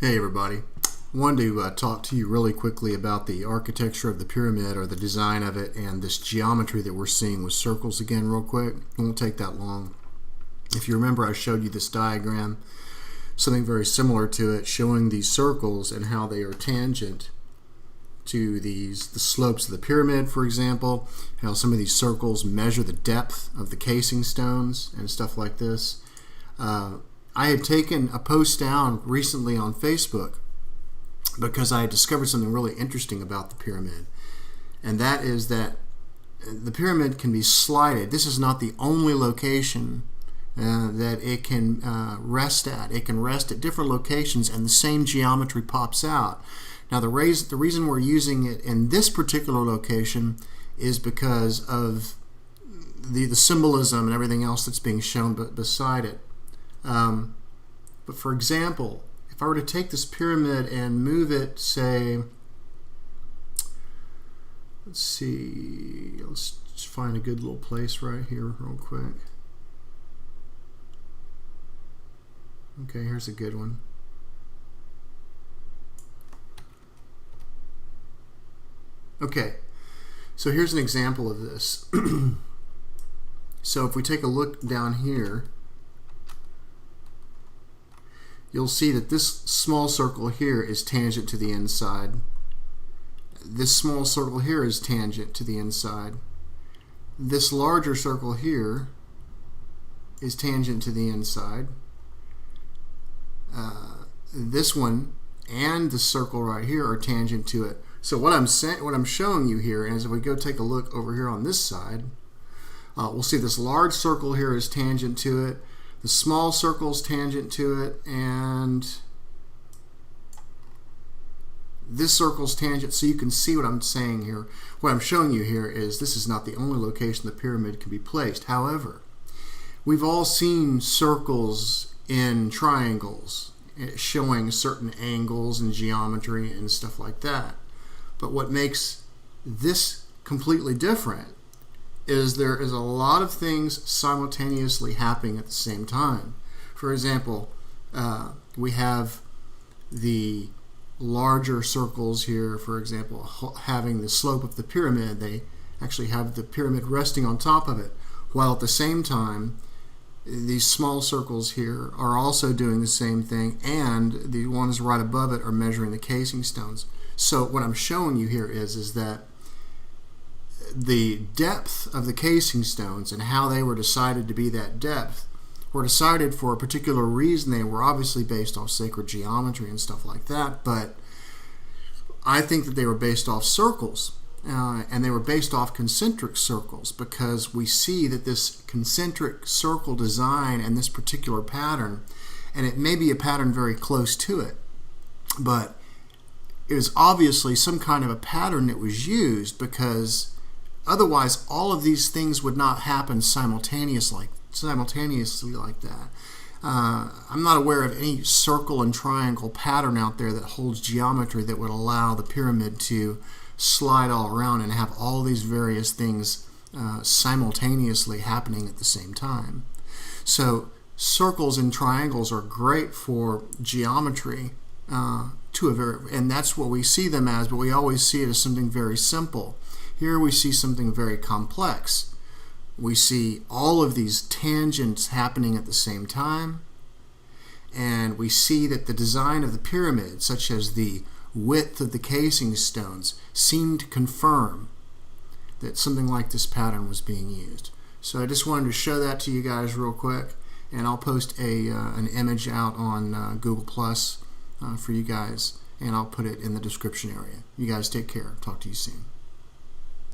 Hey everybody, I wanted to talk to you really quickly about the architecture of the pyramid, or the design of it, and this geometry that we're seeing with circles again real quick. It won't take that long. If you remember, I showed you this diagram, something very similar to it, showing these circles and how they are tangent to the slopes of the pyramid, for example, how some of these circles measure the depth of the casing stones and stuff like this. I had taken a post down recently on Facebook because I had discovered something really interesting about the pyramid, and that is that the pyramid can be slided. This is not the only location that it can rest at. It can rest at different locations and the same geometry pops out. Now the reason we're using it in this particular location is because of the symbolism and everything else that's being shown beside it. But for example, if I were to take this pyramid and move it, say, let's just find a good little place right here real quick. Okay, here's a good one. Okay, so here's an example of this. So if we take a look down here, you'll see that this small circle here is tangent to the inside. This small circle here is tangent to the inside. This larger circle here is tangent to the inside. This one and the circle right here are tangent to it. So what I'm showing you here is, if we go take a look over here on this side, we'll see this large circle here is tangent to it. The small circle's tangent to it, and this circle's tangent. So you can see what I'm saying here. What I'm showing you here is this is not the only location the pyramid can be placed. However, we've all seen circles in triangles showing certain angles and geometry and stuff like that. But what makes this completely different is there is a lot of things simultaneously happening at the same time. For example, we have the larger circles here, for example, having the slope of the pyramid. They actually have the pyramid resting on top of it, while at the same time these small circles here are also doing the same thing, and the ones right above it are measuring the casing stones. So what I'm showing you here is that the depth of the casing stones and how they were decided to be that depth were decided for a particular reason. They were obviously based off sacred geometry and stuff like that, but I think that they were based off circles, and they were based off concentric circles, because we see that this concentric circle design and this particular pattern, and it may be a pattern very close to it, but it was obviously some kind of a pattern that was used, because otherwise, all of these things would not happen simultaneously like that. I'm not aware of any circle and triangle pattern out there that holds geometry that would allow the pyramid to slide all around and have all these various things simultaneously happening at the same time. So circles and triangles are great for geometry, and that's what we see them as, but we always see it as something very simple. Here we see something very complex. We see all of these tangents happening at the same time, and we see that the design of the pyramid, such as the width of the casing stones, seemed to confirm that something like this pattern was being used. So I just wanted to show that to you guys real quick, and I'll post an image out on Google Plus for you guys, and I'll put it in the description area. You guys take care. Talk to you soon.